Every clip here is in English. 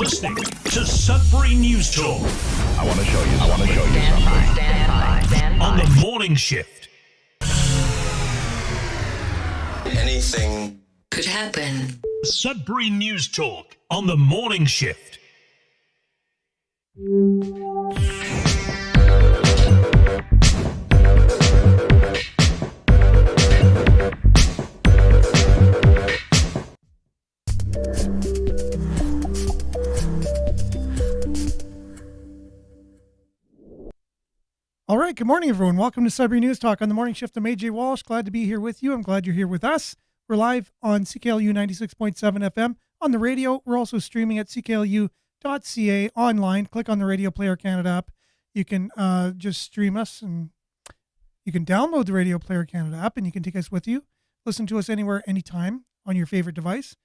listening to Sudbury News Talk. I want to show you something. Stand by. On the morning shift. Anything could happen. Sudbury News Talk on the morning shift. All right, good morning, everyone. Welcome to Sudbury News Talk on the morning shift. I'm AJ Walsh. Glad to be here with you. I'm glad you're here with us. We're live on CKLU 96.7 FM on the radio. We're also streaming at cklu.ca online. Click on the Radio Player Canada app. You can just stream us, and you can download the Radio Player Canada app, and you can take us with you. Listen to us anywhere, anytime on your favorite device.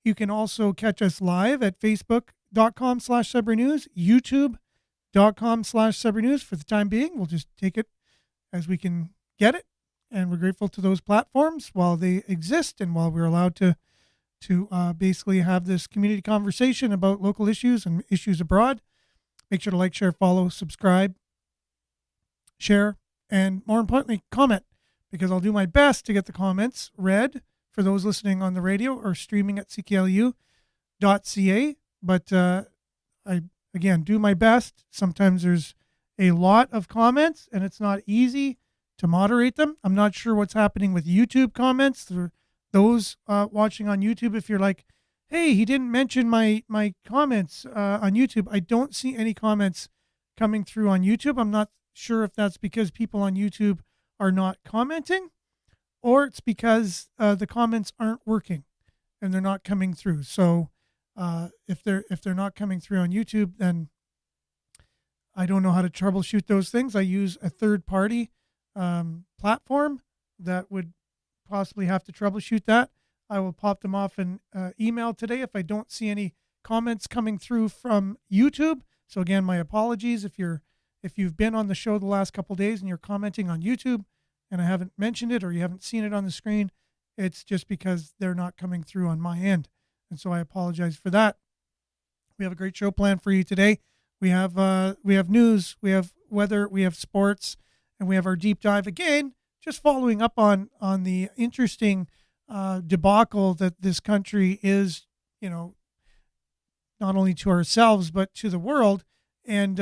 You can also catch us live at facebook.com/Sudbury News, youtube.com/Sudbury News. For the time being, we'll just take it as we can get it. And we're grateful to those platforms while they exist and while we're allowed to basically have this community conversation about local issues and issues abroad. Make sure to like, share, follow, subscribe, share, and more importantly, comment, because I'll do my best to get the comments read for those listening on the radio or streaming at cklu.ca. But I, again, do my best. Sometimes there's a lot of comments and it's not easy to moderate them. I'm not sure what's happening with YouTube comments. For those watching on YouTube, if you're like, hey, he didn't mention my comments on YouTube, I don't see any comments coming through on YouTube. I'm not sure if that's because people on YouTube are not commenting, or it's because the comments aren't working and they're not coming through. So if they're not coming through on YouTube, then I don't know how to troubleshoot those things. I use a third party platform that would possibly have to troubleshoot that. I will pop them off in email today if I don't see any comments coming through from YouTube. So again, my apologies if you've been on the show the last couple of days and you're commenting on YouTube and I haven't mentioned it or you haven't seen it on the screen. It's just because they're not coming through on my end. And so I apologize for that. We have a great show planned for you today. We have news, we have weather, we have sports, and we have our deep dive again, just following up on the interesting debacle that this country is, not only to ourselves, but to the world, and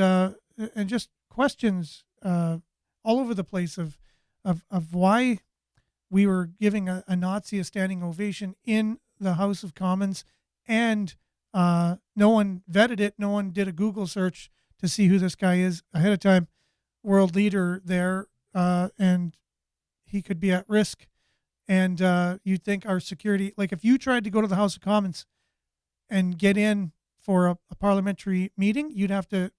just questions all over the place of why we were giving a Nazi a standing ovation in the House of Commons, and no one vetted it. No one did a Google search to see who this guy is ahead of time. World leader there, and he could be at risk. And you'd think our security, like if you tried to go to the House of Commons and get in for a parliamentary meeting, you'd have to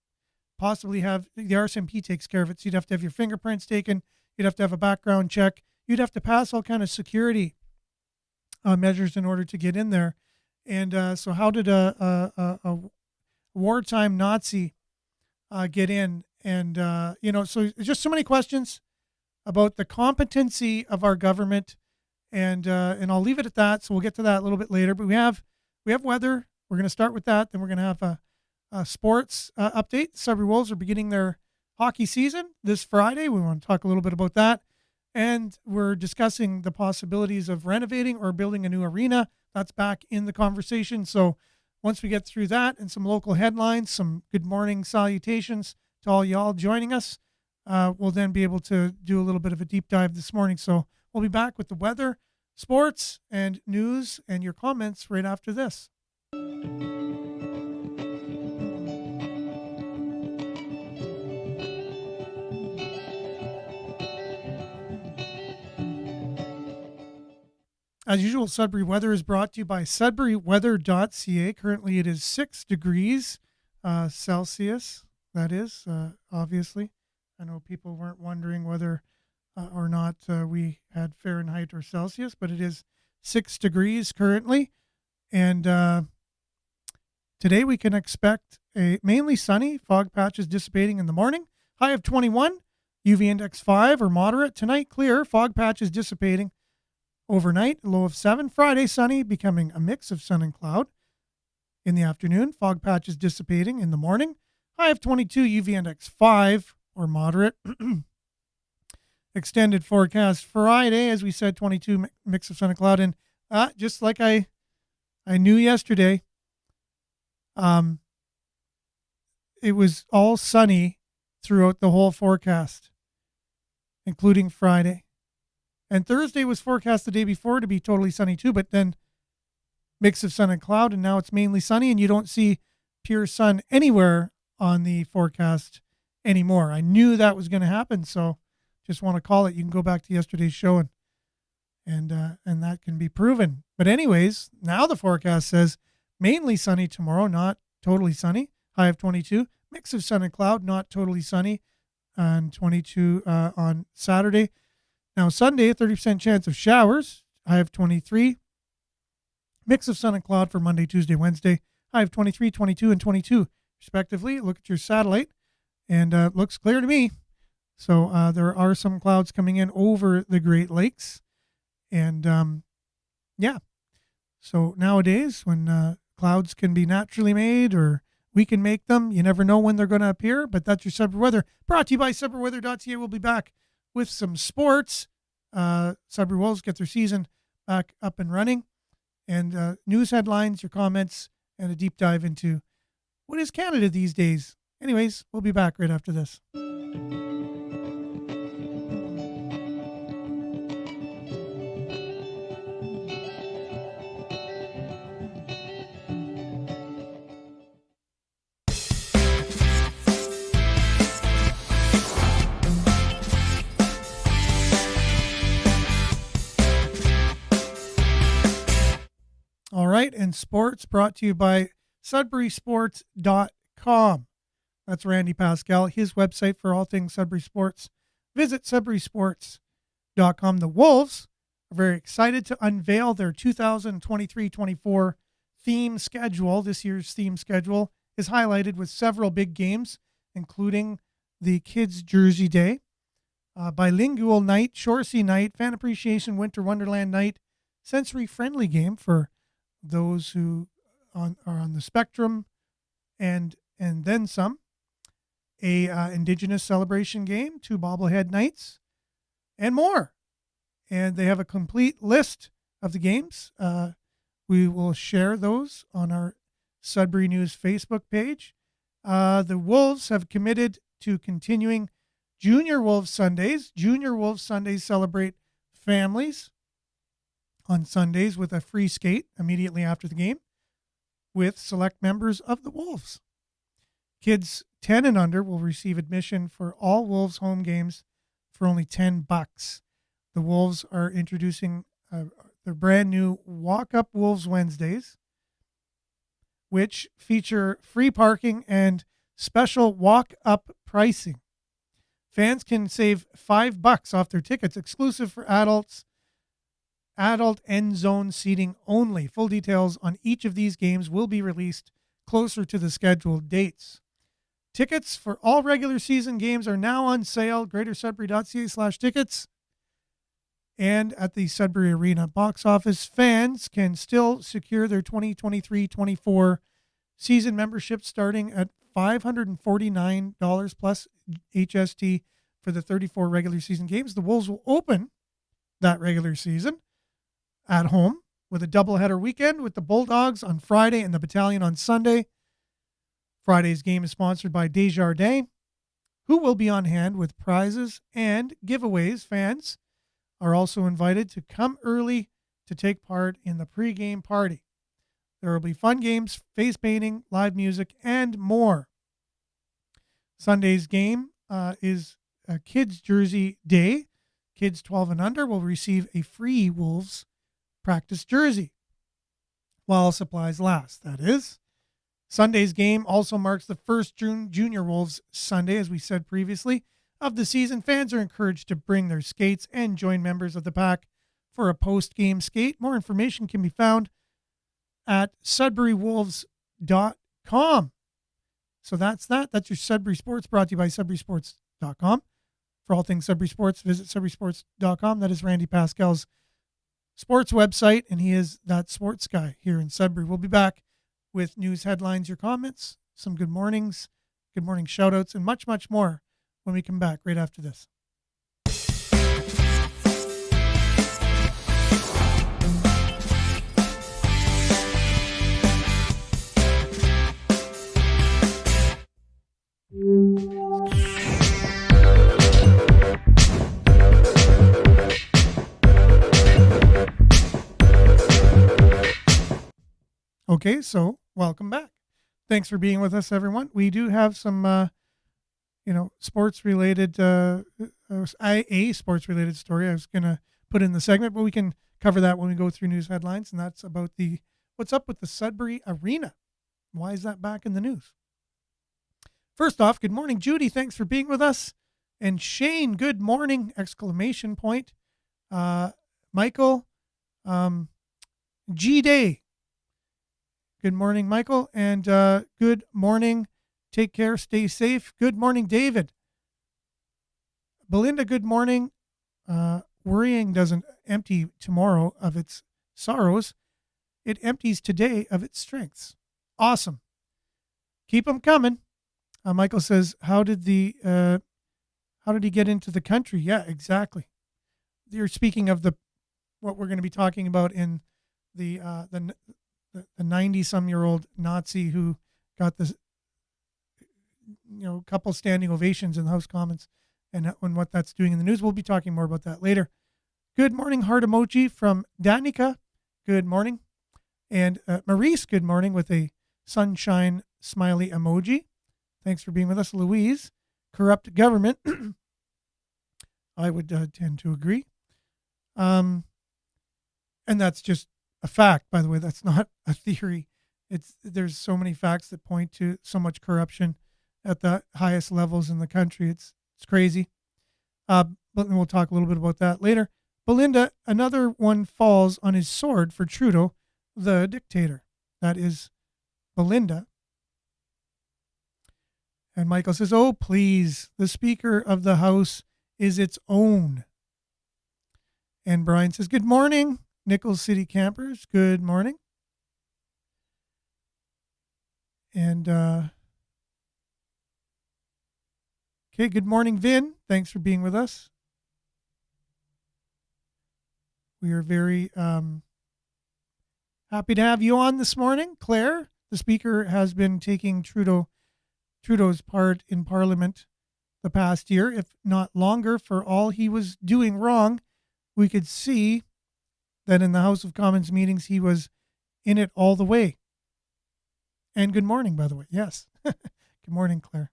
possibly have, the RCMP takes care of it, so you'd have to have your fingerprints taken, you'd have to have a background check, you'd have to pass all kind of security measures in order to get in there. And so how did a wartime Nazi get in? And, so just so many questions about the competency of our government. And I'll leave it at that. So we'll get to that a little bit later. But we have weather. We're going to start with that. Then we're going to have a sports update. The Sudbury Wolves are beginning their hockey season this Friday. We want to talk a little bit about that. And we're discussing the possibilities of renovating or building a new arena. That's back in the conversation. So once we get through that and some local headlines, some good morning salutations to all y'all joining us, we'll then be able to do a little bit of a deep dive this morning. So we'll be back with the weather, sports, and news, and your comments right after this. As usual, Sudbury weather is brought to you by sudburyweather.ca. Currently it is 6 degrees Celsius. That is, obviously. I know people weren't wondering whether or not we had Fahrenheit or Celsius, but it is 6 degrees currently. And today we can expect a mainly sunny, fog patches dissipating in the morning. High of 21, UV index 5 or moderate. Tonight clear, fog patches dissipating. Overnight, low of 7. Friday, sunny, becoming a mix of sun and cloud. in the afternoon. Fog patches dissipating in the morning. High of 22, UV index 5 or moderate. Extended forecast Friday, as we said, 22 mix of sun and cloud. And just like I knew yesterday, it was all sunny throughout the whole forecast, including Friday. And Thursday was forecast the day before to be totally sunny too, but then mix of sun and cloud, and now it's mainly sunny, and you don't see pure sun anywhere on the forecast anymore. I knew that was going to happen, so just want to call it. You can go back to yesterday's show and that can be proven. But anyways, now the forecast says mainly sunny tomorrow, not totally sunny. High of 22, mix of sun and cloud, not totally sunny, and 22 on Saturday. Now Sunday, 30% chance of showers, high of 23. Mix of sun and cloud for Monday, Tuesday, Wednesday, high of 23, 22, and 22, respectively. Look at your satellite, and it looks clear to me. So there are some clouds coming in over the Great Lakes. And, yeah. So nowadays, when clouds can be naturally made or we can make them, you never know when they're going to appear. But that's your Sudbury weather. Brought to you by SudburyWeather.ca. We'll be back with some sports. Sudbury Wolves get their season back up and running. And news headlines, your comments, and a deep dive into what is Canada these days. Anyways, we'll be back right after this. All right, and sports brought to you by SudburySports.com. That's Randy Pascal, his website for all things Sudbury Sports. Visit SudburySports.com. The Wolves are very excited to unveil their 2023-24 theme schedule. This year's theme schedule is highlighted with several big games, including the Kids Jersey Day, Bilingual Night, Shoresy Night, Fan Appreciation Winter Wonderland Night, sensory-friendly game for those who are on the spectrum, and then some, a Indigenous celebration game, 2 bobblehead nights, and more. And they have a complete list of the games. We will share those on our Sudbury News Facebook page. The Wolves have committed to continuing Junior Wolves Sundays. Junior Wolves Sundays celebrate families on Sundays with a free skate immediately after the game with select members of the Wolves. Kids 10 and under will receive admission for all Wolves home games for only $10. The Wolves are introducing their brand new Walk Up Wolves Wednesdays, which feature free parking and special walk up pricing. Fans can save $5 off their tickets, exclusive for adult end zone seating only. Full details on each of these games will be released closer to the scheduled dates. Tickets for all regular season games are now on sale. GreaterSudbury.ca/tickets. And at the Sudbury Arena box office, fans can still secure their 2023-24 season membership starting at $549 plus HST for the 34 regular season games. The Wolves will open that regular season at home with a doubleheader weekend with the Bulldogs on Friday and the Battalion on Sunday. Friday's game is sponsored by Desjardins, who will be on hand with prizes and giveaways. Fans are also invited to come early to take part in the pregame party. There will be fun games, face painting, live music, and more. Sunday's game is a Kids Jersey Day. Kids 12 and under will receive a free Wolves practice jersey while supplies last, that is. Sunday's game also marks the first Junior Wolves Sunday, as we said previously, of the season. Fans are encouraged to bring their skates and join members of the pack for a post-game skate. More information can be found at SudburyWolves.com. So that's that. That's your Sudbury Sports, brought to you by SudburySports.com. For all things Sudbury Sports, visit SudburySports.com. That is Randy Pascal's sports website, and he is that sports guy here in Sudbury. We'll be back with news headlines, your comments, some good morning shout outs, and much, much more when we come back right after this. Okay, so welcome back. Thanks for being with us, everyone. We do have some, sports related, a sports related story I was going to put in the segment, but we can cover that when we go through news headlines. And that's about what's up with the Sudbury Arena. Why is that back in the news? First off, good morning, Judy. Thanks for being with us. And Shane, good morning, exclamation point. Michael, G-Day. Good morning, Michael, and good morning. Take care, stay safe. Good morning, David. Belinda, good morning. Worrying doesn't empty tomorrow of its sorrows. It empties today of its strengths. Awesome. Keep them coming. Michael says, how did he get into the country? Yeah, exactly. You're speaking of what we're going to be talking about in the 90-some-year-old Nazi who got this, couple standing ovations in the House Commons, and what that's doing in the news. We'll be talking more about that later. Good morning, heart emoji from Danica. Good morning. And Maurice, good morning, with a sunshine smiley emoji. Thanks for being with us. Louise, corrupt government. I would tend to agree. And that's just a fact, by the way. That's not a theory. There's so many facts that point to so much corruption at the highest levels in the country. It's crazy. But we'll talk a little bit about that later. Belinda, another one falls on his sword for Trudeau, the dictator. That is Belinda. And Michael says, oh, please, the Speaker of the House is its own. And Brian says, good morning, Nichols City campers. Good morning. And, okay, good morning, Vin. Thanks for being with us. We are very happy to have you on this morning. Claire, the Speaker, has been taking Trudeau's part in Parliament the past year, if not longer, for all he was doing wrong. We could see that in the House of Commons meetings, he was in it all the way. And good morning, by the way. Yes. Good morning, Claire.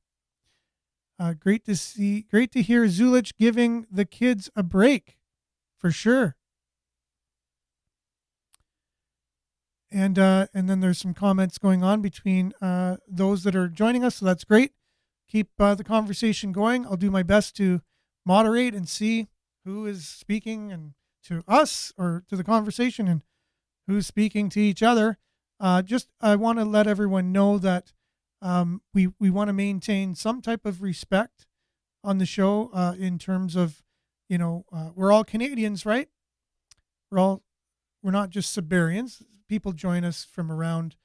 Great to hear Zulich giving the kids a break, for sure. And then there's some comments going on between those that are joining us, so that's great. Keep the conversation going. I'll do my best to moderate and see who is speaking and to us or to the conversation and who's speaking to each other. I want to let everyone know that we want to maintain some type of respect on the show in terms of, we're all Canadians, right? We're not just Sudburyans. People join us from around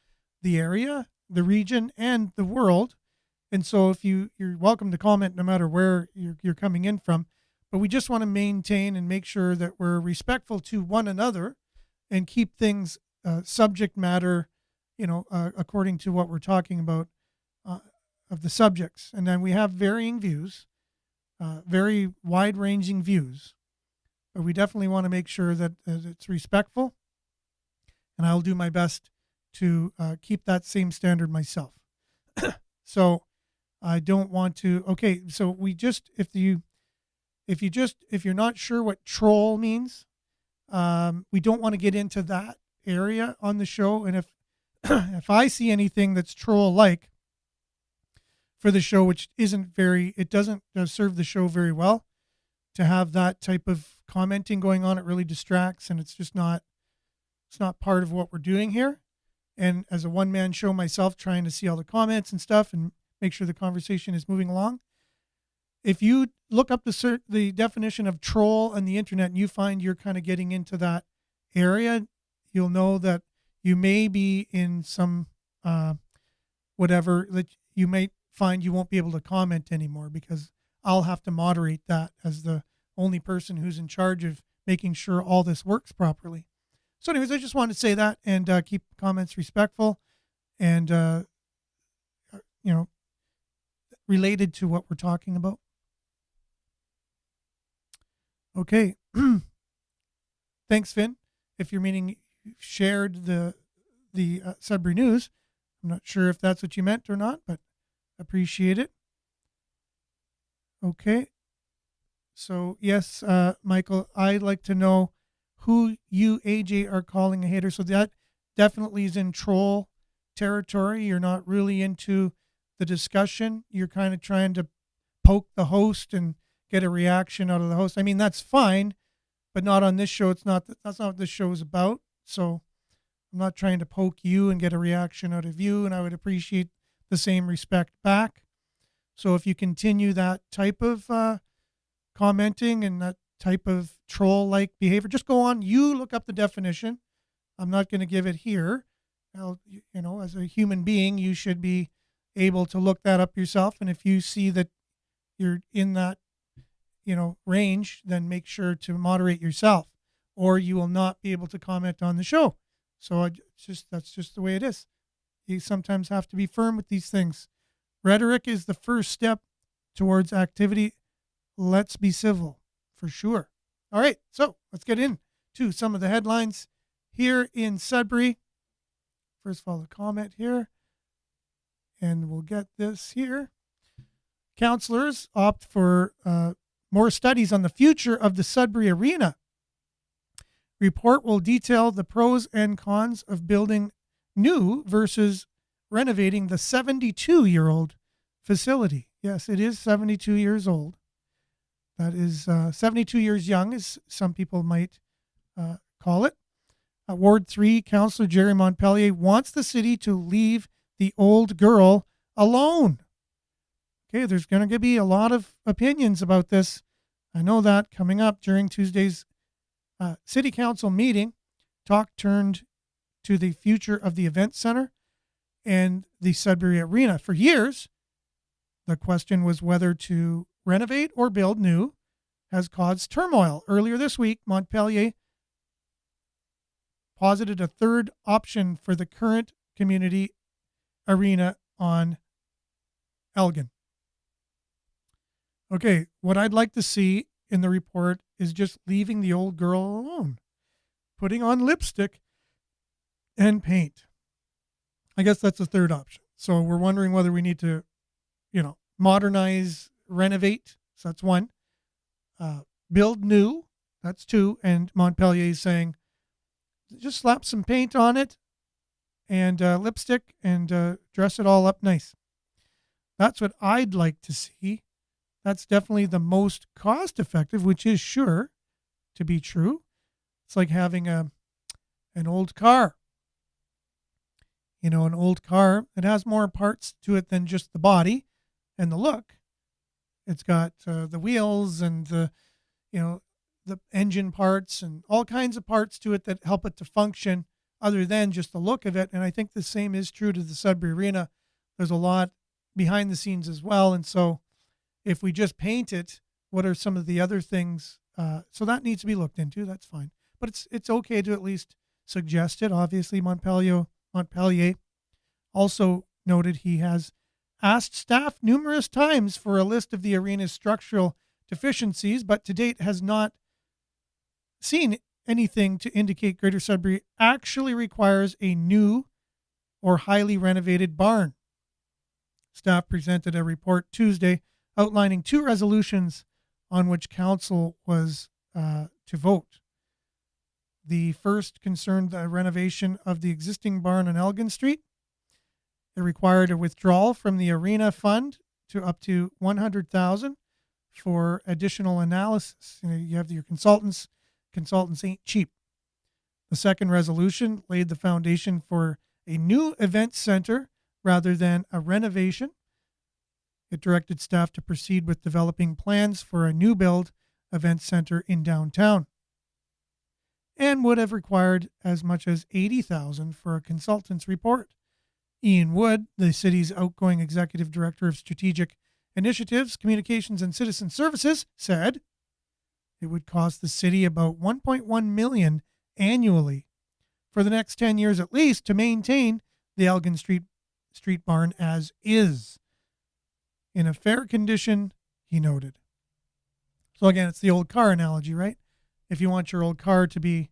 the area, the region, and the world. And so if you're welcome to comment no matter where you're coming in from. But we just want to maintain and make sure that we're respectful to one another and keep things subject matter, according to what we're talking about of the subjects. And then we have varying views, very wide-ranging views. But we definitely want to make sure that it's respectful. And I'll do my best to keep that same standard myself. So I don't want to. Okay, so if you're not sure what troll means, we don't want to get into that area on the show. And if I see anything that's troll-like for the show, which it doesn't serve the show very well to have that type of commenting going on. It really distracts, and it's not part of what we're doing here. And as a one-man show myself, trying to see all the comments and stuff and make sure the conversation is moving along. If you look up the definition of troll on the internet and you find you're kind of getting into that area, you'll know that you may be in some whatever that you may find you won't be able to comment anymore, because I'll have to moderate that as the only person who's in charge of making sure all this works properly. So anyways, I just wanted to say that, and keep comments respectful and, related to what we're talking about. Okay. Thanks, Finn. If you're meaning shared the Sudbury News, I'm not sure if that's what you meant or not, but appreciate it. Okay. So yes, Michael, I'd like to know who you, AJ, are calling a hater. So that definitely is in troll territory. You're not really into the discussion. You're kind of trying to poke the host and get a reaction out of the host. I mean, that's fine, but not on this show. That's not what this show is about. So I'm not trying to poke you and get a reaction out of you, and I would appreciate the same respect back. So if you continue that type of commenting and that type of troll-like behavior, just go on. You look up the definition. I'm not going to give it here. As a human being, you should be able to look that up yourself. And if you see that you're in that, range, then make sure to moderate yourself, or you will not be able to comment on the show. So that's just the way it is. You sometimes have to be firm with these things. Rhetoric is the first step towards activity. Let's be civil, for sure. All right, so let's get into some of the headlines here in Sudbury. First of all, the comment here, and we'll get this here. Councillors opt for more studies on the future of the Sudbury Arena. Report will detail the pros and cons of building new versus renovating the 72-year-old facility. Yes, it is 72 years old. That is 72 years young, as some people might call it. Ward 3 Councillor Jerry Montpellier wants the city to leave the old girl alone. Okay, there's going to be a lot of opinions about this. I know that coming up during Tuesday's City Council meeting. Talk turned to the future of the event center and the Sudbury Arena. For years, the question was whether to renovate or build new has caused turmoil. Earlier this week, Montpellier posited a third option for the current community arena on Elgin. Okay, what I'd like to see in the report is just leaving the old girl alone, putting on lipstick and paint. I guess that's the third option. So we're wondering whether we need to, modernize, renovate. So that's one. Build new. That's two. And Montpellier is saying, just slap some paint on it and lipstick and dress it all up nice. That's what I'd like to see. That's definitely the most cost effective, which is sure to be true. It's like having an old car. An old car, it has more parts to it than just the body and the look. It's got the wheels and the engine parts and all kinds of parts to it that help it to function other than just the look of it. And I think the same is true to the Sudbury Arena. There's a lot behind the scenes as well. And so if we just paint it, what are some of the other things? So that needs to be looked into. That's fine. But it's okay to at least suggest it. Obviously, Montpellier also noted he has asked staff numerous times for a list of the arena's structural deficiencies, but to date has not seen anything to indicate Greater Sudbury actually requires a new or highly renovated barn. Staff presented a report Tuesday outlining two resolutions on which council was to vote. The first concerned the renovation of the existing barn on Elgin Street. It required a withdrawal from the arena fund to up to $100,000 for additional analysis. You have your consultants. Consultants ain't cheap. The second resolution laid the foundation for a new event center rather than a renovation. It directed staff to proceed with developing plans for a new build event center in downtown, and would have required as much as $80,000 for a consultant's report. Ian Wood, the city's outgoing executive director of strategic initiatives, communications, and citizen services, said it would cost the city about $1.1 million annually for the next 10 years at least to maintain the Elgin Street barn as is in a fair condition, he noted. So again, it's the old car analogy, right? If you want your old car to be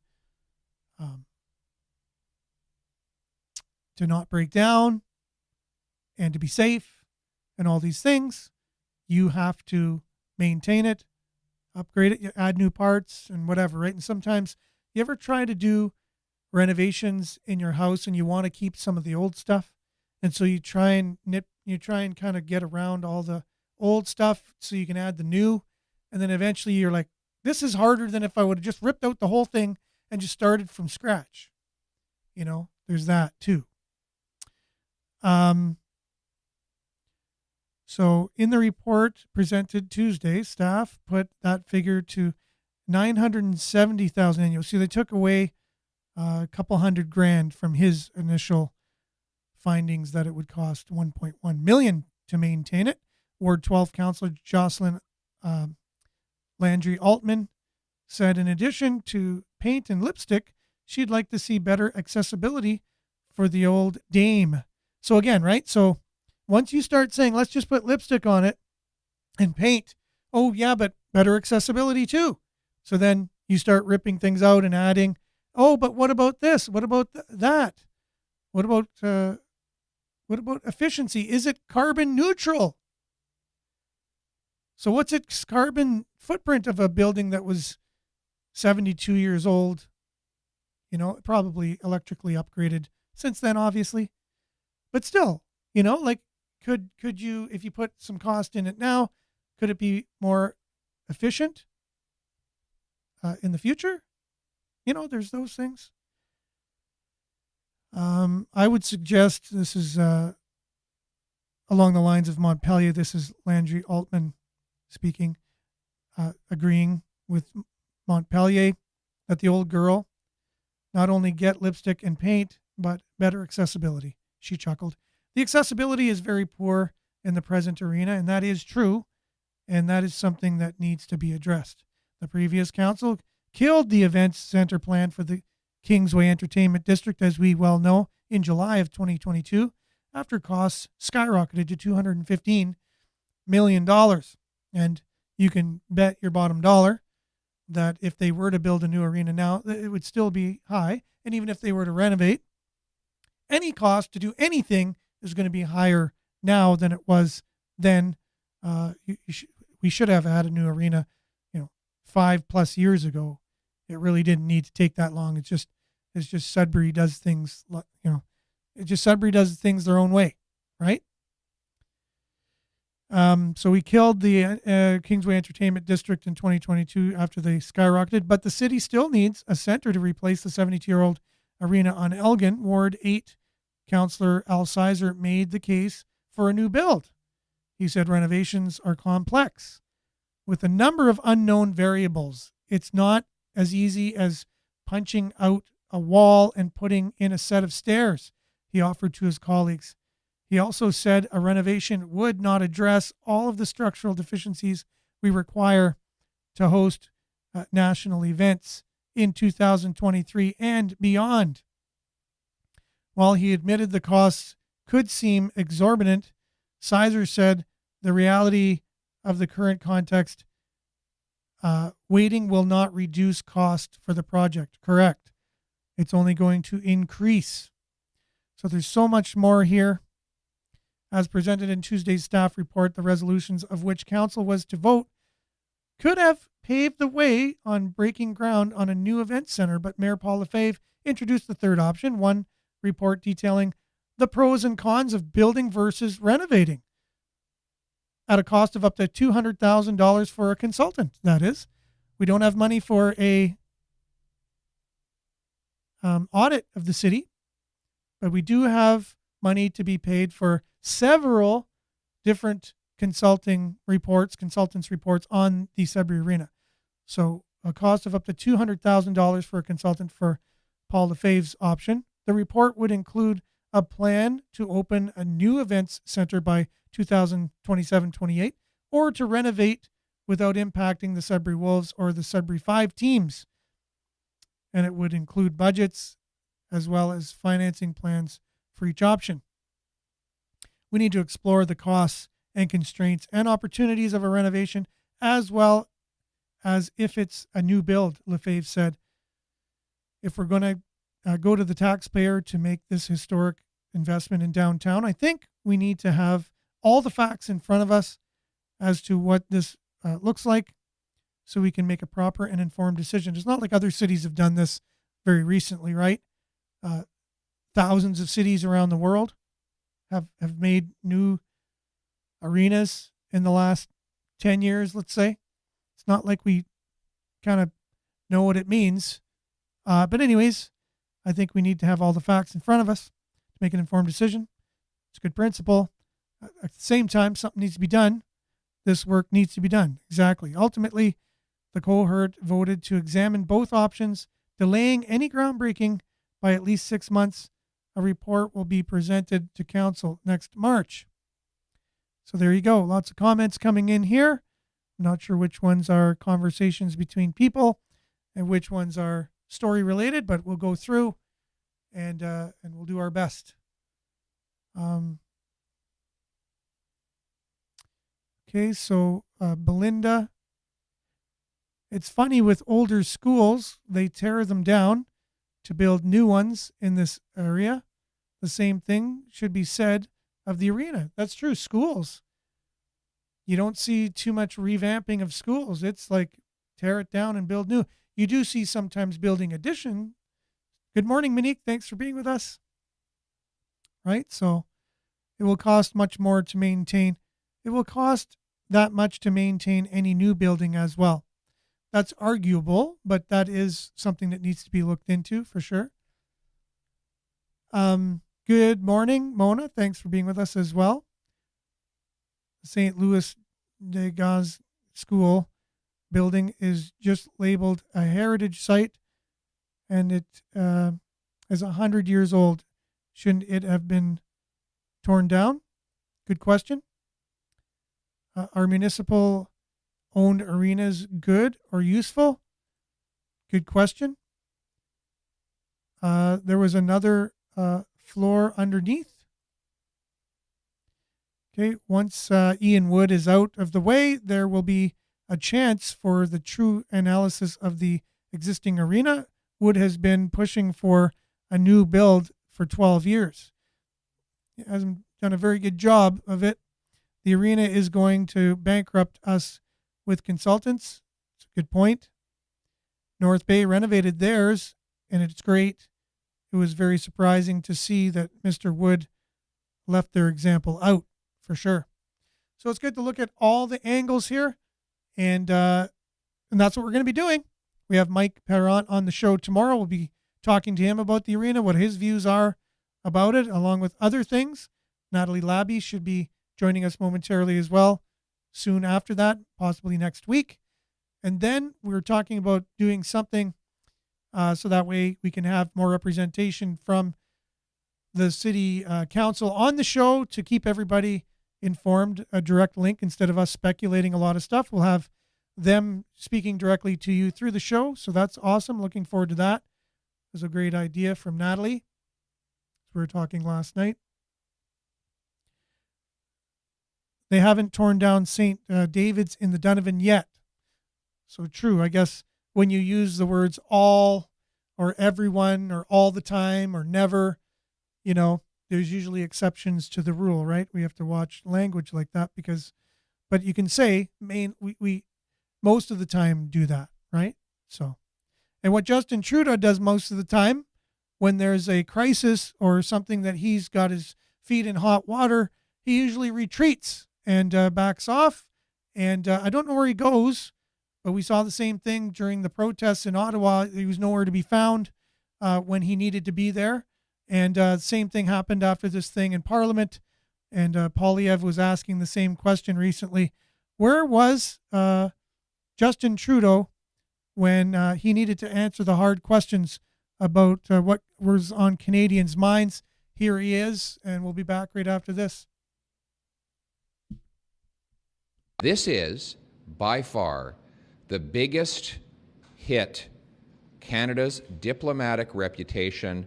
to not break down and to be safe and all these things, you have to maintain it, upgrade it, you add new parts and whatever, right? And sometimes you ever try to do renovations in your house and you want to keep some of the old stuff, and so you try and kind of get around all the old stuff so you can add the new, and then eventually you're like, this is harder than if I would have just ripped out the whole thing and just started from scratch. There's that too. So in the report presented Tuesday, staff put that figure to $970,000 annual. See, they took away a couple $100,000 from his initial findings that it would cost $1.1 million to maintain it. Ward 12 Councillor Jocelyn Landry Altman said, in addition to paint and lipstick, she'd like to see better accessibility for the old dame. So again, right? So once you start saying, let's just put lipstick on it and paint, oh yeah, but better accessibility too. So then you start ripping things out and adding, oh, but what about this? What about that? What about efficiency? Is it carbon neutral? So what's its carbon footprint of a building that was 72 years old? Probably electrically upgraded since then, obviously. But still, like could you, if you put some cost in it now, could it be more efficient in the future? There's those things. I would suggest, this is along the lines of Montpelier. This is Landry Altman speaking, agreeing with Montpelier that the old girl not only get lipstick and paint, but better accessibility. She chuckled. The accessibility is very poor in the present arena, and that is true, and that is something that needs to be addressed. The previous council killed the events center plan for the Kingsway Entertainment District, as we well know, in July of 2022, after costs skyrocketed to $215 million. And you can bet your bottom dollar that if they were to build a new arena now, it would still be high. And even if they were to renovate, any cost to do anything is going to be higher now than it was then. We should have had a new arena, 5+ years ago. It really didn't need to take that long. It's just Sudbury does things, Sudbury does things their own way, right? So we killed the Kingsway Entertainment District in 2022 after they skyrocketed, but the city still needs a center to replace the 72-year-old arena on Elgin. Ward 8 Councillor Al Sizer made the case for a new build. He said renovations are complex with a number of unknown variables. It's not as easy as punching out a wall and putting in a set of stairs, he offered to his colleagues. He also said a renovation would not address all of the structural deficiencies we require to host national events in 2023 and beyond. While he admitted the costs could seem exorbitant, Sizer said the reality of the current context, waiting will not reduce cost for the project. Correct. It's only going to increase. So there's so much more here. As presented in Tuesday's staff report, the resolutions of which council was to vote could have paved the way on breaking ground on a new event center, but Mayor Paul Lefebvre introduced the third option, one report detailing the pros and cons of building versus renovating at a cost of up to $200,000 for a consultant. That is, we don't have money for a audit of the city, but we do have money to be paid for several different consultants reports on the Sudbury Arena. So a cost of up to $200,000 for a consultant for Paul Lefebvre's option. The report would include a plan to open a new events center by 2027-28 or to renovate without impacting the Sudbury Wolves or the Sudbury 5 teams. And it would include budgets as well as financing plans for each option. We need to explore the costs and constraints and opportunities of a renovation, as well as if it's a new build, Lefebvre said. If we're going to go to the taxpayer to make this historic investment in downtown, I think we need to have all the facts in front of us as to what this looks like so we can make a proper and informed decision. It's not like other cities have done this very recently, right? Thousands of cities around the world have made new arenas in the last 10 years, let's say. It's not like we kind of know what it means. But anyways, I think we need to have all the facts in front of us to make an informed decision. It's a good principle. At the same time, something needs to be done. This work needs to be done. Exactly. Ultimately, the cohort voted to examine both options, delaying any groundbreaking by at least 6 months. A report will be presented to council next March. So there you go. Lots of comments coming in here. I'm not sure which ones are conversations between people and which ones are story related, but we'll go through and we'll do our best. Okay, so Belinda, it's funny with older schools, they tear them down to build new ones in this area. The same thing should be said of the arena. That's true. Schools, you don't see too much revamping of schools. It's like tear it down and build new. You do see sometimes building addition. Good morning, Monique. Thanks for being with us. Right? So it will cost much more to maintain. It will cost that much to maintain any new building as well. That's arguable, but that is something that needs to be looked into for sure. Good morning, Mona. Thanks for being with us as well. St. Louis de Gaz School building is just labeled a heritage site, and it is 100 years old. Shouldn't it have been torn down? Good question. Are municipal owned arenas good or useful? Good question. There was another floor underneath. Okay, once Ian Wood is out of the way, there will be a chance for the true analysis of the existing arena. Wood has been pushing for a new build for 12 years. He hasn't done a very good job of it. The arena is going to bankrupt us with consultants. It's a good point. North Bay renovated theirs, and it's great. It was very surprising to see that Mr. Wood left their example out, for sure. So it's good to look at all the angles here, and that's what we're going to be doing. We have Mike Perrant on the show tomorrow. We'll be talking to him about the arena, what his views are about it, along with other things. Natalie Labby should be joining us momentarily as well soon after that, possibly next week. And then we're talking about doing something so that way we can have more representation from the city council on the show to keep everybody informed. A direct link instead of us speculating a lot of stuff. We'll have them speaking directly to you through the show. So that's awesome. Looking forward to that. It was a great idea from Natalie. We were talking last night. They haven't torn down St. David's in the Donovan yet. So true. I guess when you use the words all or everyone or all the time or never, you know, there's usually exceptions to the rule, right? We have to watch language like that but you can say we most of the time do that, right? So, and what Justin Trudeau does most of the time when there's a crisis or something that he's got his feet in hot water, he usually retreats and backs off. And I don't know where he goes, but we saw the same thing during the protests in Ottawa. He was nowhere to be found when he needed to be there. And the same thing happened after this thing in Parliament. And Poilievre was asking the same question recently. Where was Justin Trudeau when he needed to answer the hard questions about what was on Canadians' minds? here he is, and we'll be back right after this. This is, by far, the biggest hit Canada's diplomatic reputation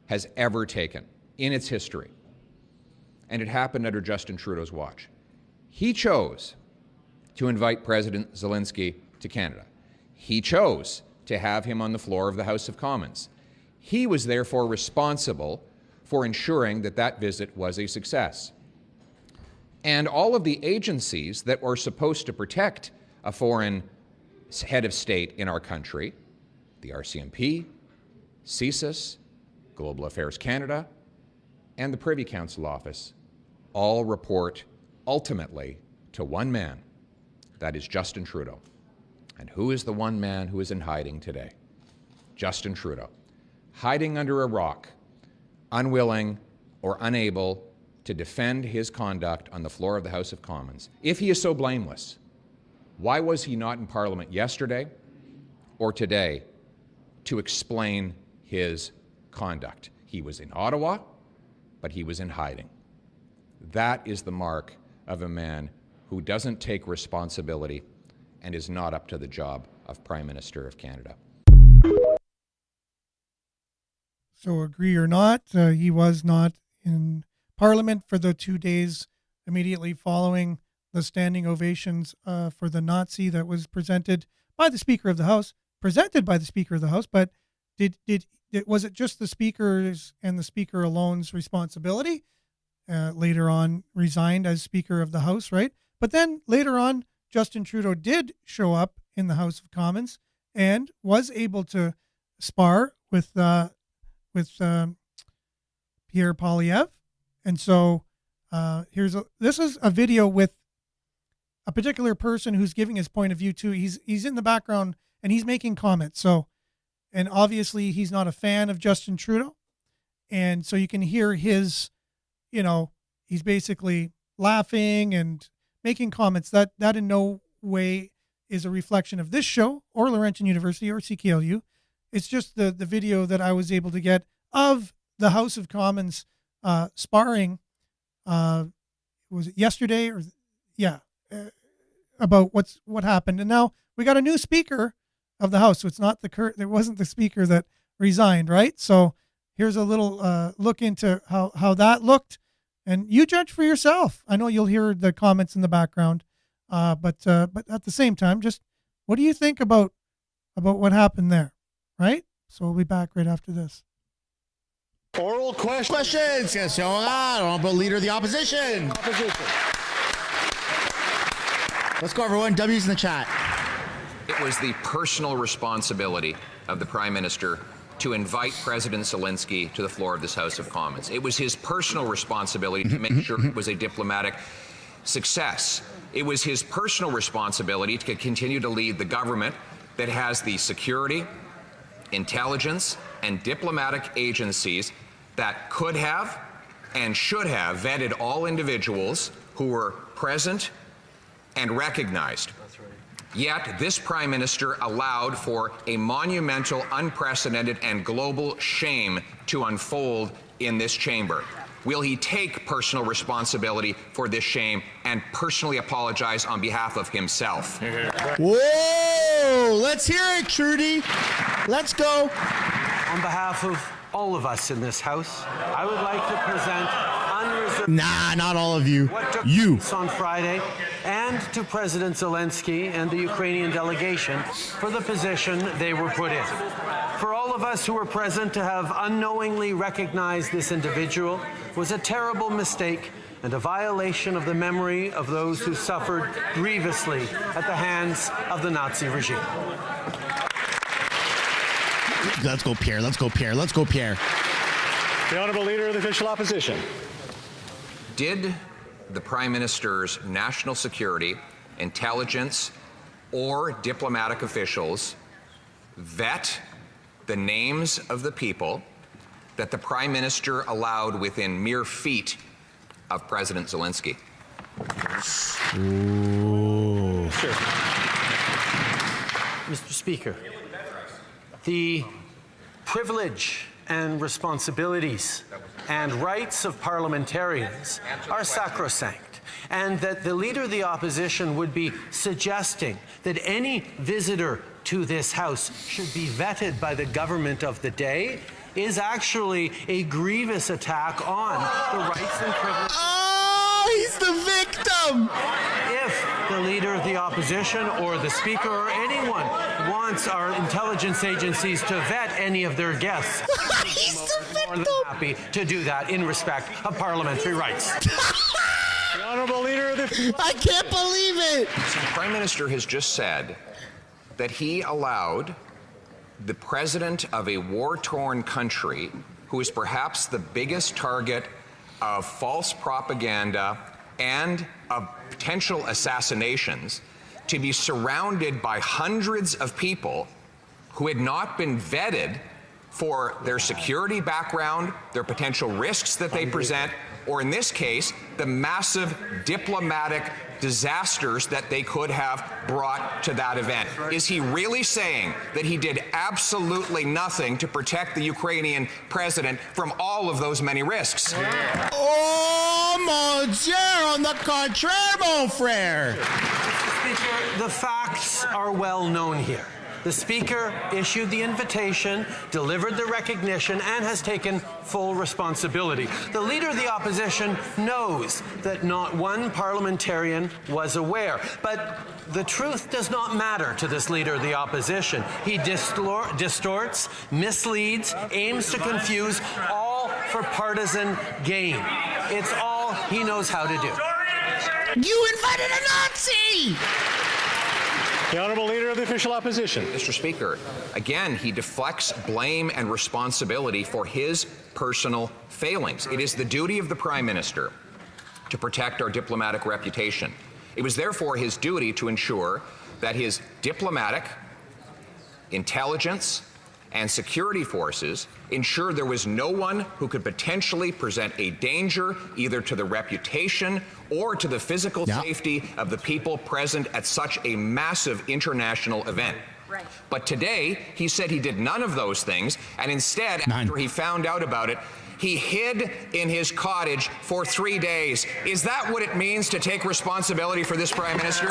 has ever taken in its history. And it happened under Justin Trudeau's watch. He chose to invite President Zelensky to Canada. He chose to have him on the floor of the House of Commons. He was therefore responsible for ensuring that that visit was a success. And all of the agencies that were supposed to protect a foreign head of state in our country, the RCMP, CSIS, Global Affairs Canada, and the Privy Council Office, all report ultimately to one man, that is Justin Trudeau. And who is the one man who is in hiding today? Justin Trudeau, hiding under a rock, unwilling or unable to defend his conduct on the floor of the House of Commons. If he is so blameless, why was he not in Parliament yesterday or today to explain his conduct? He was in Ottawa, but he was in hiding. That is the mark of a man who doesn't take responsibility and is not up to the job of Prime Minister of Canada. So agree or not, he was not in Parliament for the 2 days immediately following the standing ovations for the Nazi that was presented by the Speaker of the House, but was it just the Speaker's and the Speaker alone's responsibility? Later on resigned as Speaker of the House, right? But then later on, Justin Trudeau did show up in the House of Commons and was able to spar with Pierre Poilievre. And so this is a video with a particular person who's giving his point of view too. He's in the background and he's making comments. So, and obviously he's not a fan of Justin Trudeau. And so you can hear his, he's basically laughing and making comments that in no way is a reflection of this show or Laurentian University or CKLU. It's just the video that I was able to get of the House of Commons sparring. Was it yesterday or about what happened? And now we got a new Speaker of the House, so it's not there wasn't the Speaker that resigned, right? So here's a little look into how that looked, and you judge for yourself. I know you'll hear the comments in the background, but at the same time, just what do you think about what happened there, right? So we'll be back right after this. Oral questions. Question honorable leader of the opposition. Let's go, everyone. W's in the chat. It was the personal responsibility of the Prime Minister to invite President Zelensky to the floor of this House of Commons. It was his personal responsibility to make sure it was a diplomatic success. It was his personal responsibility to continue to lead the government that has the security, intelligence, and diplomatic agencies that could have and should have vetted all individuals who were present and recognized. Yet this Prime Minister allowed for a monumental, unprecedented, and global shame to unfold in this chamber. Will he take personal responsibility for this shame and personally apologize on behalf of himself? Whoa! Let's hear it, Trudy. Let's go. On behalf of all of us in this House, I would like to present unreserved... Nah, not all of you. What took You. place on Friday, and to President Zelensky and the Ukrainian delegation for the position they were put in. For all of us who were present to have unknowingly recognized this individual was a terrible mistake and a violation of the memory of those who suffered grievously at the hands of the Nazi regime. Let's go, Pierre. Let's go, Pierre. Let's go, Pierre. The Honourable Leader of the Official Opposition. Did the Prime Minister's national security, intelligence, or diplomatic officials vet the names of the people that the Prime Minister allowed within mere feet of President Zelensky? Ooh. Sure. Mr. Speaker, the privilege and responsibilities and rights of parliamentarians are sacrosanct, and that the Leader of the Opposition would be suggesting that any visitor to this House should be vetted by the government of the day is actually a grievous attack on the rights and privileges. Oh, he's the victim! If the Leader of the Opposition or the Speaker or anyone wants our intelligence agencies to vet any of their guests, He's the more than victim! happy to do that in respect of parliamentary rights. The Honourable Leader of the... I can't believe it! The Prime Minister has just said that he allowed the president of a war-torn country, who is perhaps the biggest target of false propaganda and of potential assassinations, to be surrounded by hundreds of people who had not been vetted for their security background, their potential risks that they present, or in this case, the massive diplomatic disasters that they could have brought to that event. Is he really saying that he did absolutely nothing to protect the Ukrainian president from all of those many risks? Oh, mon Dieu, on the contraire, mon frère! Speaker, the facts are well known here. The Speaker issued the invitation, delivered the recognition, and has taken full responsibility. The Leader of the Opposition knows that not one parliamentarian was aware, but the truth does not matter to this Leader of the Opposition. He distorts, misleads, aims to confuse, all for partisan gain. It's all he knows how to do. You invited a Nazi! The Honourable Leader of the Official Opposition. Mr. Speaker, again, he deflects blame and responsibility for his personal failings. It is the duty of the Prime Minister to protect our diplomatic reputation. It was therefore his duty to ensure that his diplomatic, intelligence, and security forces ensured there was no one who could potentially present a danger either to the reputation or to the physical safety of the people present at such a massive international event. Right. But today, he said he did none of those things, and instead, after he found out about it, he hid in his cottage for 3 days. Is that what it means to take responsibility for this Prime Minister?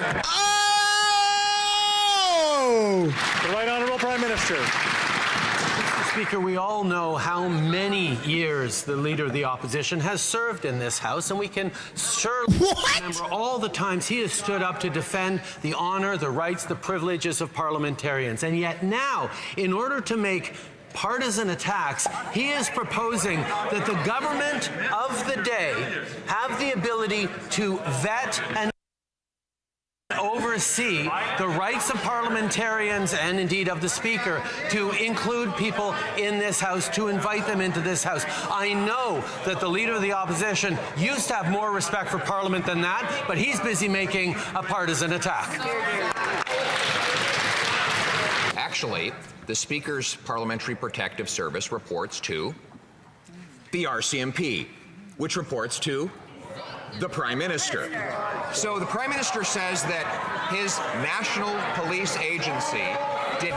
Oh! The Right Honourable Prime Minister. Speaker, we all know how many years the Leader of the Opposition has served in this House, and we can surely remember all the times he has stood up to defend the honour, the rights, the privileges of parliamentarians. And yet now, in order to make partisan attacks, he is proposing that the government of the day have the ability to vet and oversee the rights of parliamentarians and indeed of the Speaker to include people in this House, to invite them into this House. I know that the Leader of the Opposition used to have more respect for Parliament than that, but he's busy making a partisan attack. Actually, the Speaker's Parliamentary Protective Service reports to the RCMP, which reports to the Prime Minister. So the Prime Minister says that his National Police Agency did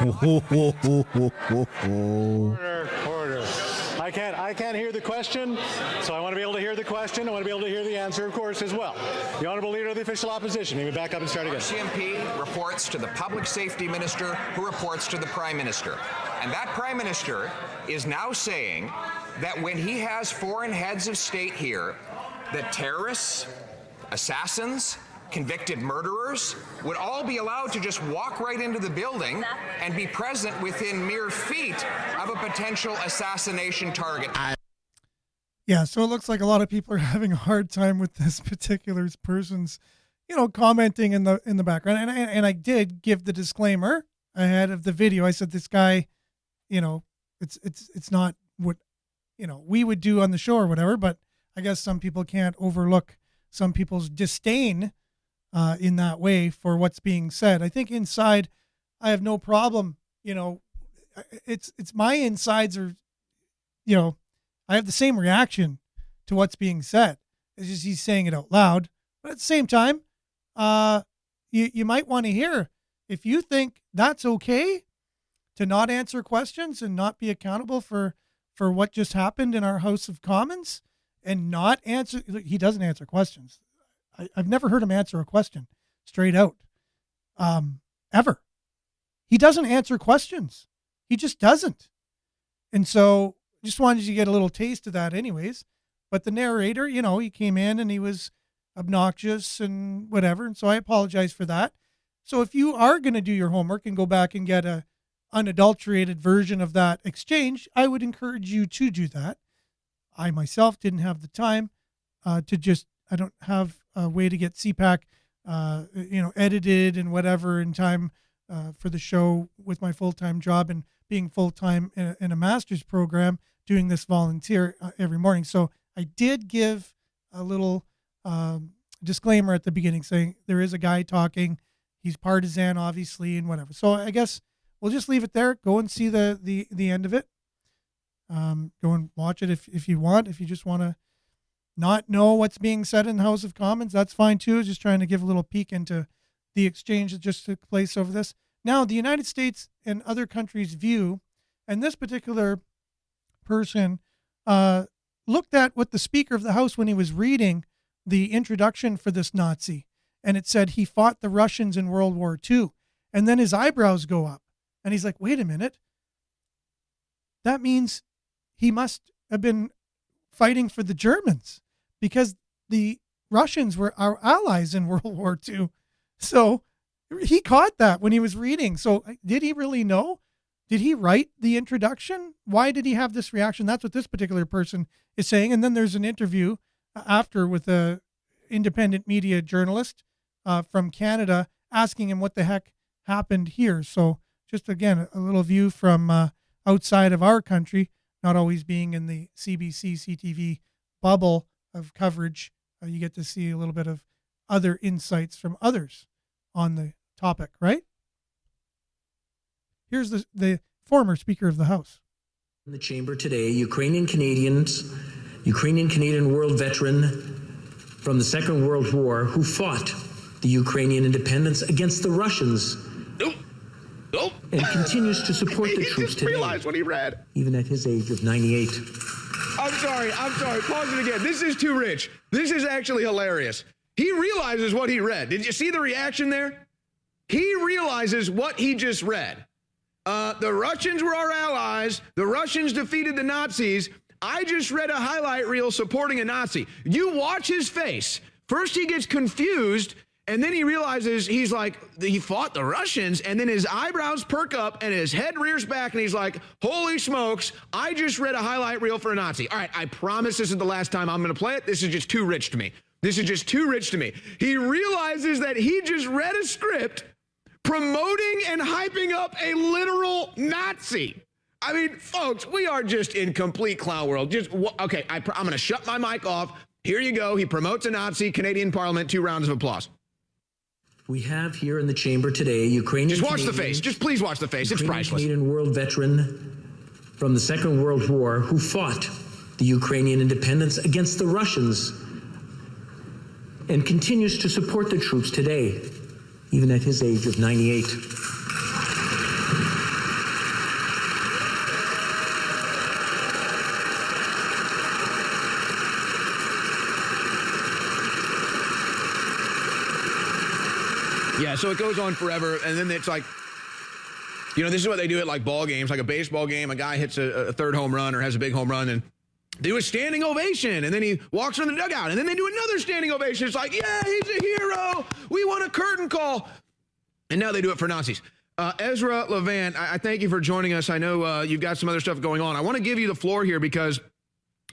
Order. I can't hear the question, so I want to be able to hear the question. I want to be able to hear the answer, of course, as well. The Honourable Leader of the Official Opposition. Let me back up and start again. RCMP reports to the Public Safety Minister, who reports to the Prime Minister. And that Prime Minister is now saying that when he has foreign heads of state here, that terrorists, assassins, convicted murderers would all be allowed to just walk right into the building and be present within mere feet of a potential assassination target. Yeah, so it looks like a lot of people are having a hard time with this particular person's, commenting in the background. And I did give the disclaimer ahead of the video. I said this guy, it's not what we would do on the show or whatever, but I guess some people can't overlook some people's disdain in that way for what's being said. I think inside, I have no problem. It's my insides are, I have the same reaction to what's being said. It's just he's saying it out loud. But at the same time, you might want to hear if you think that's okay to not answer questions and not be accountable for for what just happened in our House of Commons and not answer. He doesn't answer questions. I've never heard him answer a question straight out, ever. He doesn't answer questions. He just doesn't. And so just wanted you to get a little taste of that anyways. But the narrator, he came in and he was obnoxious and whatever. And so I apologize for that. So if you are going to do your homework and go back and get a unadulterated version of that exchange, I would encourage you to do that. I myself didn't have the time I don't have a way to get CPAC, edited and whatever in time for the show with my full-time job and being full-time in a master's program, doing this volunteer every morning. So I did give a little disclaimer at the beginning saying there is a guy talking. He's partisan, obviously, and whatever. So I guess we'll just leave it there. Go and see the end of it. Go and watch it if you want. If you just want to not know what's being said in the House of Commons, that's fine too. Just trying to give a little peek into the exchange that just took place over this. Now, the United States and other countries' view, and this particular person looked at what the Speaker of the House, when he was reading the introduction for this Nazi, and it said he fought the Russians in World War II. And then his eyebrows go up, and he's like, wait a minute. That means he must have been fighting for the Germans, because the Russians were our allies in World War II. So he caught that when he was reading. So did he really know? Did he write the introduction? Why did he have this reaction? That's what this particular person is saying. And then there's an interview after with a independent media journalist from Canada asking him what the heck happened here. So just, again, a little view from outside of our country, not always being in the CBC, CTV bubble of coverage. You get to see a little bit of other insights from others on the topic, right? Here's the former Speaker of the House. In the chamber today, Ukrainian Canadian world veteran from the Second World War who fought the Ukrainian independence against the Russians. Nope. And continues to support the troops today. He just realized what he read. Even at his age of 98. I'm sorry. Pause it again. This is too rich. This is actually hilarious. He realizes what he read. Did you see the reaction there? He realizes what he just read. The Russians were our allies. The Russians defeated the Nazis. I just read a highlight reel supporting a Nazi. You watch his face. First he gets confused, and then he realizes he fought the Russians, and then his eyebrows perk up and his head rears back, and he's like, holy smokes, I just read a highlight reel for a Nazi. All right, I promise this is the last time I'm going to play it. This is just too rich to me. He realizes that he just read a script promoting and hyping up a literal Nazi. I mean, folks, we are just in complete clown world. Okay, I'm going to shut my mic off. Here you go. He promotes a Nazi, Canadian Parliament, 2 rounds of applause. We have here in the chamber today Ukrainian. Just watch the face. Just please watch the face. It's priceless. Canadian world veteran from the Second World War who fought the Ukrainian independence against the Russians and continues to support the troops today, even at his age of 98. Yeah, so it goes on forever, and then it's like, this is what they do at like ball games, like a baseball game. A guy hits a third home run or has a big home run, and they do a standing ovation, and then he walks from the dugout, and then they do another standing ovation. It's like, yeah, he's a hero. We want a curtain call. And now they do it for Nazis. Ezra Levant, I thank you for joining us. I know you've got some other stuff going on. I want to give you the floor here because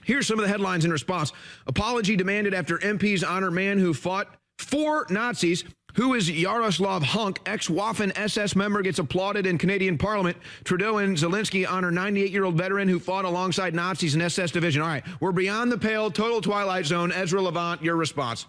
here's some of the headlines in response. Apology demanded after MPs honor man who fought for Nazis. Who is Yaroslav Hunk, ex-Waffen SS member, gets applauded in Canadian Parliament. Trudeau and Zelensky honor 98-year-old veteran who fought alongside Nazis in SS division. All right, we're beyond the pale, total twilight zone. Ezra Levant, your response.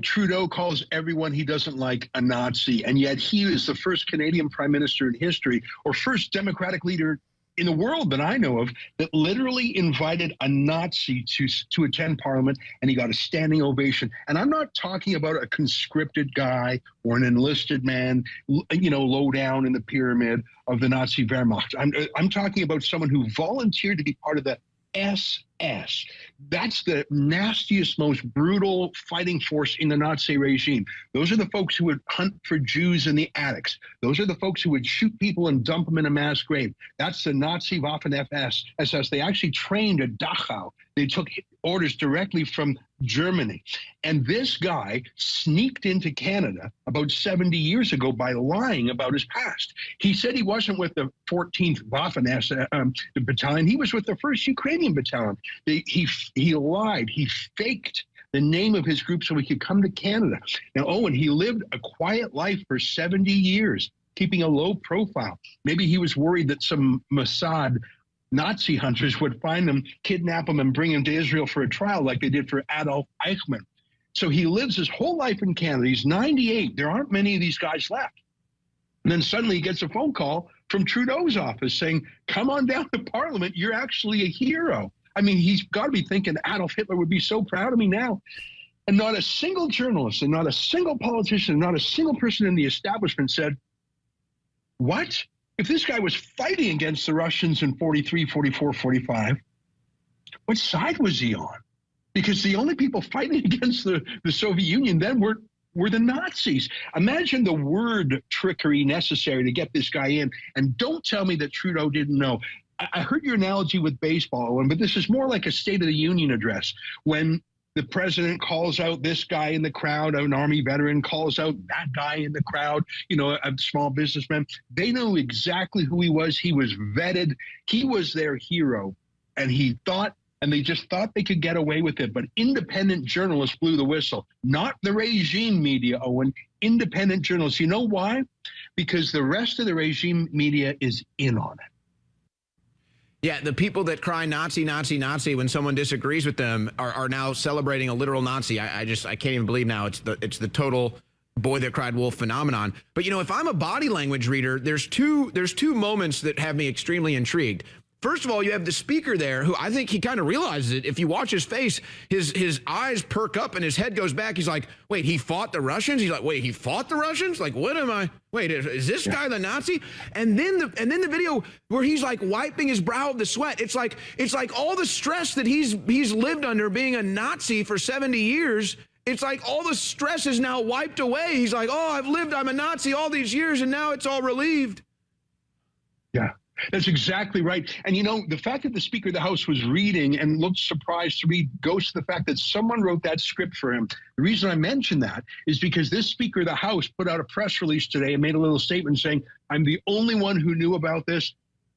Trudeau calls everyone he doesn't like a Nazi, and yet he is the first Canadian prime minister in history, or first Democratic leader in the world that I know of that literally invited a Nazi to attend Parliament, and he got a standing ovation. And I'm not talking about a conscripted guy or an enlisted man, low down in the pyramid of the Nazi Wehrmacht. I'm talking about someone who volunteered to be part of the SS. That's the nastiest, most brutal fighting force in the Nazi regime. Those are the folks who would hunt for Jews in the attics. Those are the folks who would shoot people and dump them in a mass grave. That's the Nazi Waffen-SS. They actually trained at Dachau. They took orders directly from Germany. And this guy sneaked into Canada about 70 years ago by lying about his past. He said he wasn't with the 14th Waffen-SS battalion. He was with the 1st Ukrainian battalion. He lied. He faked the name of his group so he could come to Canada. Now, Owen, he lived a quiet life for 70 years, keeping a low profile. Maybe he was worried that some Mossad Nazi hunters would find him, kidnap him, and bring him to Israel for a trial like they did for Adolf Eichmann. So he lives his whole life in Canada. He's 98. There aren't many of these guys left. And then suddenly he gets a phone call from Trudeau's office saying, come on down to Parliament. You're actually a hero. I mean, he's got to be thinking Adolf Hitler would be so proud of me now. And not a single journalist and not a single politician, not a single person in the establishment said, what? If this guy was fighting against the Russians in 43, 44, 45, what side was he on? Because the only people fighting against the Soviet Union then were the Nazis. Imagine the word trickery necessary to get this guy in. And don't tell me that Trudeau didn't know. I heard your analogy with baseball, but this is more like a State of the Union address. When the president calls out this guy in the crowd, an Army veteran calls out that guy in the crowd, a small businessman. They know exactly who he was. He was vetted. He was their hero. And they just thought they could get away with it. But independent journalists blew the whistle, not the regime media, Owen, independent journalists. You know why? Because the rest of the regime media is in on it. Yeah, the people that cry Nazi, Nazi, Nazi when someone disagrees with them are now celebrating a literal Nazi. I can't even believe now it's the total boy that cried wolf phenomenon. But if I'm a body language reader, there's two moments that have me extremely intrigued. First of all, you have the speaker there who I think he kind of realizes it. If you watch his face, his eyes perk up and his head goes back. He's like, wait, he fought the Russians? He's like, wait, he fought the Russians? Like, what am I? Wait, is this guy the Nazi? And then the video where he's like wiping his brow of the sweat. It's like all the stress that he's lived under being a Nazi for 70 years. It's like all the stress is now wiped away. He's like, oh, I'm a Nazi all these years and now it's all relieved. Yeah. That's exactly right. And, the fact that the Speaker of the House was reading and looked surprised to read goes to the fact that someone wrote that script for him. The reason I mention that is because this Speaker of the House put out a press release today and made a little statement saying, I'm the only one who knew about this.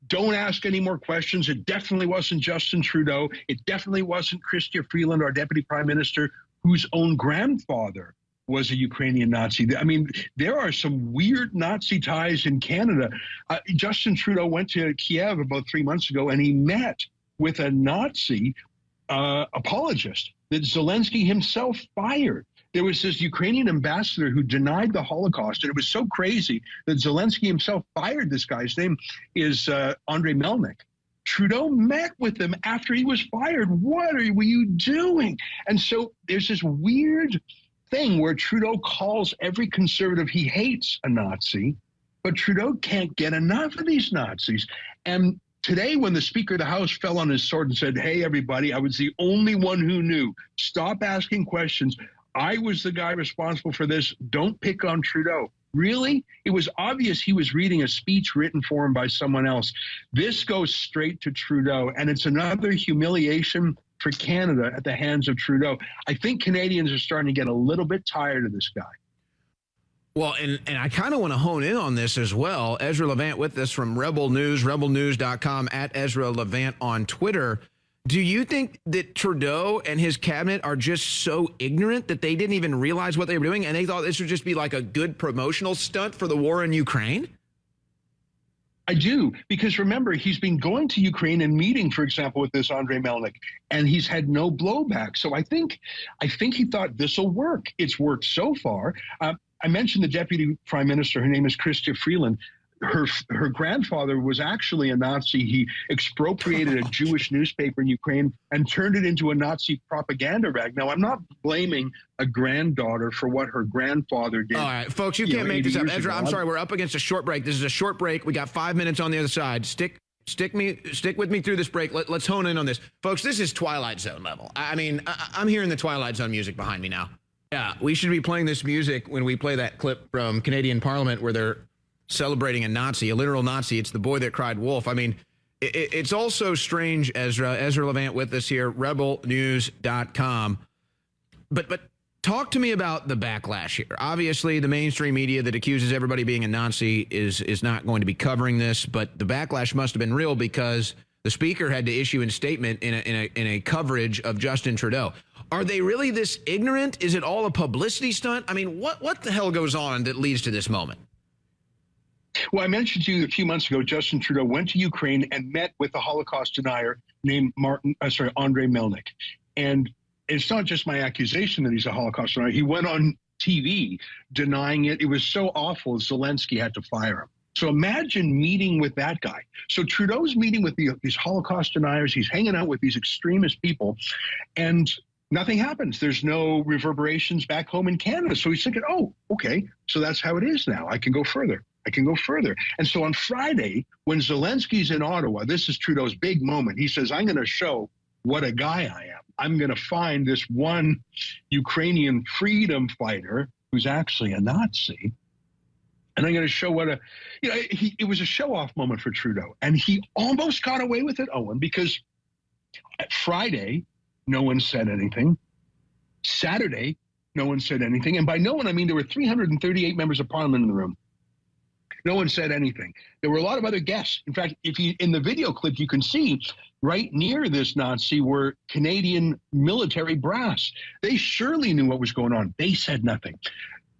Don't ask any more questions. It definitely wasn't Justin Trudeau. It definitely wasn't Chrystia Freeland, our Deputy Prime Minister, whose own grandfather was a Ukrainian Nazi. I mean, there are some weird Nazi ties in Canada. Justin Trudeau went to Kiev about 3 months ago, and he met with a Nazi apologist that Zelensky himself fired. There was this Ukrainian ambassador who denied the Holocaust, and it was so crazy that Zelensky himself fired this guy. His name is Andrei Melnik. Trudeau met with him after he was fired. What were you doing? And so there's this weird thing where Trudeau calls every conservative he hates a Nazi, but Trudeau can't get enough of these Nazis. And today, when the Speaker of the House fell on his sword and said, hey, everybody, I was the only one who knew. Stop asking questions. I was the guy responsible for this. Don't pick on Trudeau. Really? It was obvious he was reading a speech written for him by someone else. This goes straight to Trudeau, and it's another humiliation for Canada at the hands of Trudeau. I think Canadians are starting to get a little bit tired of this guy. Well, and I kind of want to hone in on this as well. Ezra Levant with us from Rebel News, rebelnews.com, at Ezra Levant on Twitter. Do you think that Trudeau and his cabinet are just so ignorant that they didn't even realize what they were doing and they thought this would just be like a good promotional stunt for the war in Ukraine? I do, because remember, he's been going to Ukraine and meeting, for example, with this Andrei Melnik, and he's had no blowback. So I think he thought this will work. It's worked so far. I mentioned the Deputy Prime Minister. Her name is Chrystia Freeland. her grandfather was actually a Nazi. He expropriated a Jewish newspaper in Ukraine and turned it into a Nazi propaganda rag. Now, I'm not blaming a granddaughter for what her grandfather did. All right, folks, you can't make this up. Ezra, I'm sorry, we're up against a short break. This is a short break. We got 5 minutes on the other side. Stick with me through this break. Let's hone in on this. Folks, this is Twilight Zone level. I mean, I'm hearing the Twilight Zone music behind me now. Yeah, we should be playing this music when we play that clip from Canadian Parliament where they're celebrating a Nazi, a literal Nazi. It's the boy that cried wolf. I mean, it's also strange, Ezra Levant with us here, rebelnews.com. But talk to me about the backlash here. Obviously, the mainstream media that accuses everybody being a Nazi is not going to be covering this, but the backlash must have been real because the speaker had to issue a statement in a coverage of Justin Trudeau. Are they really this ignorant? Is it all a publicity stunt? I mean, what the hell goes on that leads to this moment? Well, I mentioned to you a few months ago, Justin Trudeau went to Ukraine and met with a Holocaust denier named Andrei Melnik. And it's not just my accusation that he's a Holocaust denier. He went on TV denying it. It was so awful, Zelensky had to fire him. So imagine meeting with that guy. So Trudeau's meeting with these Holocaust deniers. He's hanging out with these extremist people, and nothing happens. There's no reverberations back home in Canada. So he's thinking, oh, okay, so that's how it is now. I can go further. And so on Friday, when Zelensky's in Ottawa, this is Trudeau's big moment. He says, I'm going to show what a guy I am. I'm going to find this one Ukrainian freedom fighter who's actually a Nazi. And I'm going to show it was a show-off moment for Trudeau. And he almost got away with it, Owen, because at Friday, no one said anything. Saturday, no one said anything. And by no one, I mean there were 338 members of parliament in the room. No one said anything. There were a lot of other guests. In fact, in the video clip, you can see right near this Nazi were Canadian military brass. They surely knew what was going on. They said nothing.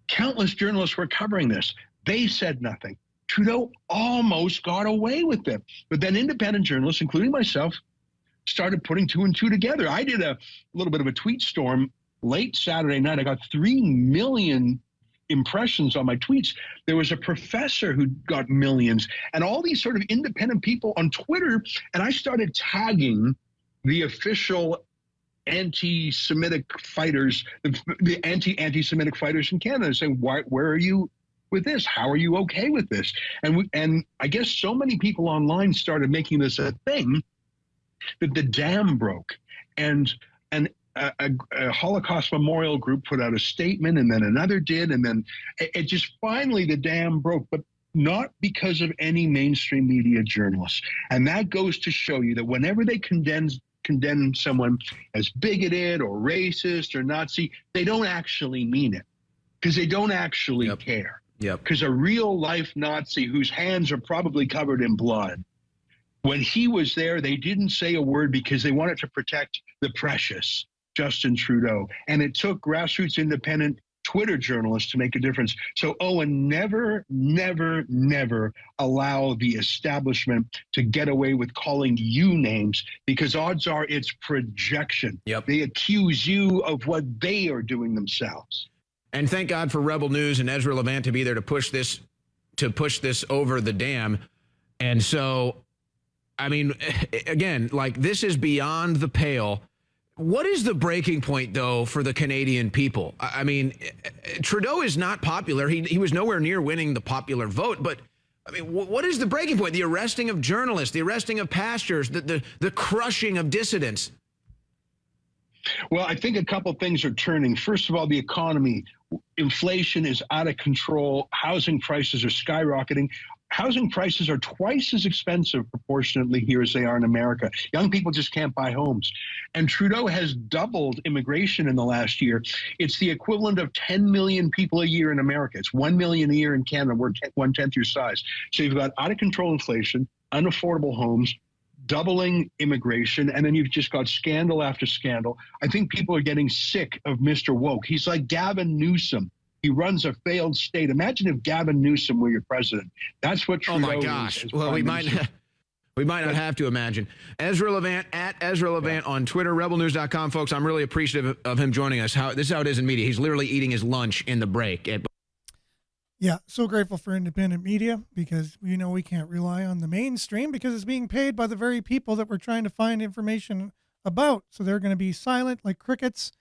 Countless journalists were covering this. They said nothing. Trudeau almost got away with it. But then independent journalists, including myself, started putting two and two together. I did a little bit of a tweet storm late Saturday night. I got 3 million impressions on my tweets. There was a professor who got millions, and all these sort of independent people on Twitter, and I started tagging the official anti-Semitic fighters, the anti-Semitic fighters in Canada, saying, where are you with this? How are you okay with this? And I guess so many people online started making this a thing that the dam broke, and a Holocaust memorial group put out a statement, and then another did, and then it just finally the dam broke, but not because of any mainstream media journalists. And that goes to show you that whenever they condemn someone as bigoted or racist or Nazi, they don't actually mean it, because they don't actually care. Because a real life Nazi whose hands are probably covered in blood, when he was there, they didn't say a word because they wanted to protect the precious Justin Trudeau. And it took grassroots independent Twitter journalists to make a difference. So, Owen, never, never, never allow the establishment to get away with calling you names, because odds are it's projection. They accuse you of what they are doing themselves. And thank God for Rebel News and Ezra Levant to be there to push this over the dam. And so, I mean, again, like, this is beyond the pale. What is the breaking point, though, for the Canadian people? I mean, Trudeau is not popular. He was nowhere near winning the popular vote. But, I mean, what is the breaking point? The arresting of journalists, the arresting of pastors, the crushing of dissidents. Well, I think a couple things are turning. First of all, the economy. Inflation is out of control. Housing prices are skyrocketing. Housing prices are twice as expensive proportionately here as they are in America. Young people just can't buy homes. And Trudeau has doubled immigration in the last year. It's the equivalent of 10 million people a year in America. It's 1 million a year in Canada. We're 1/10 your size. So you've got out of control inflation, unaffordable homes, doubling immigration, and then you've just got scandal after scandal. I think people are getting sick of Mr. Woke. He's like Gavin Newsom. He runs a failed state. Imagine if Gavin Newsom were your president. That's what Trudeau is. Oh, my gosh. Well, we might not have to imagine. Ezra Levant, at Ezra Levant on Twitter, rebelnews.com. Folks, I'm really appreciative of him joining us. This is how it is in media. He's literally eating his lunch in the break. Yeah, so grateful for independent media because we can't rely on the mainstream because it's being paid by the very people that we're trying to find information about. So they're going to be silent like crickets.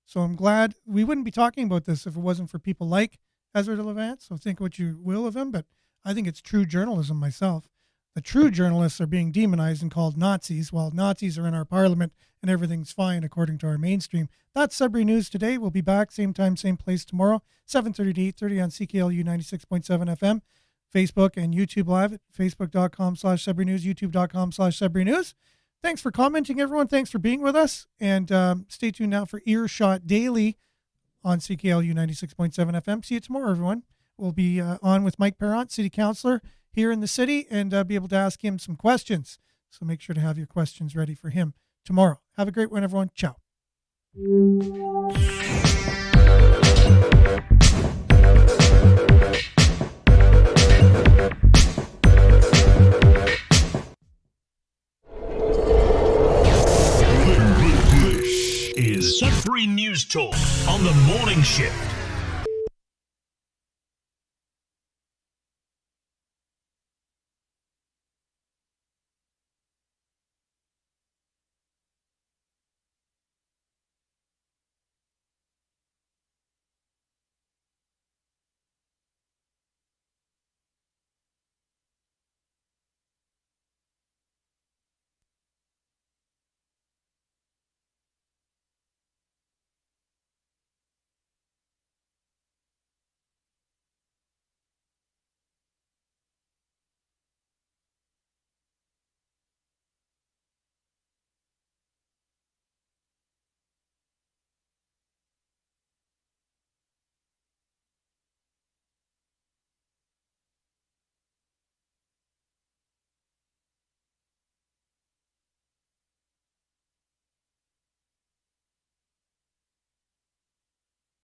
So I'm glad we wouldn't be talking about this if it wasn't for people like Ezra de Levant. So think what you will of him, but I think it's true journalism myself. The true journalists are being demonized and called Nazis, while Nazis are in our parliament and everything's fine according to our mainstream. That's Sudbury News today. We'll be back same time, same place tomorrow, 7:30 to 8:30 on CKLU 96.7 FM, Facebook and YouTube Live at facebook.com/Sudbury News, youtube.com/Sudbury News. Thanks for commenting, everyone. Thanks for being with us. And stay tuned now for Earshot Daily on CKLU 96.7 FM. See you tomorrow, everyone. We'll be on with Mike Parent, City Councilor here in the city, and be able to ask him some questions. So make sure to have your questions ready for him tomorrow. Have a great one, everyone. Ciao. This is Sudbury News Talk on the morning shift.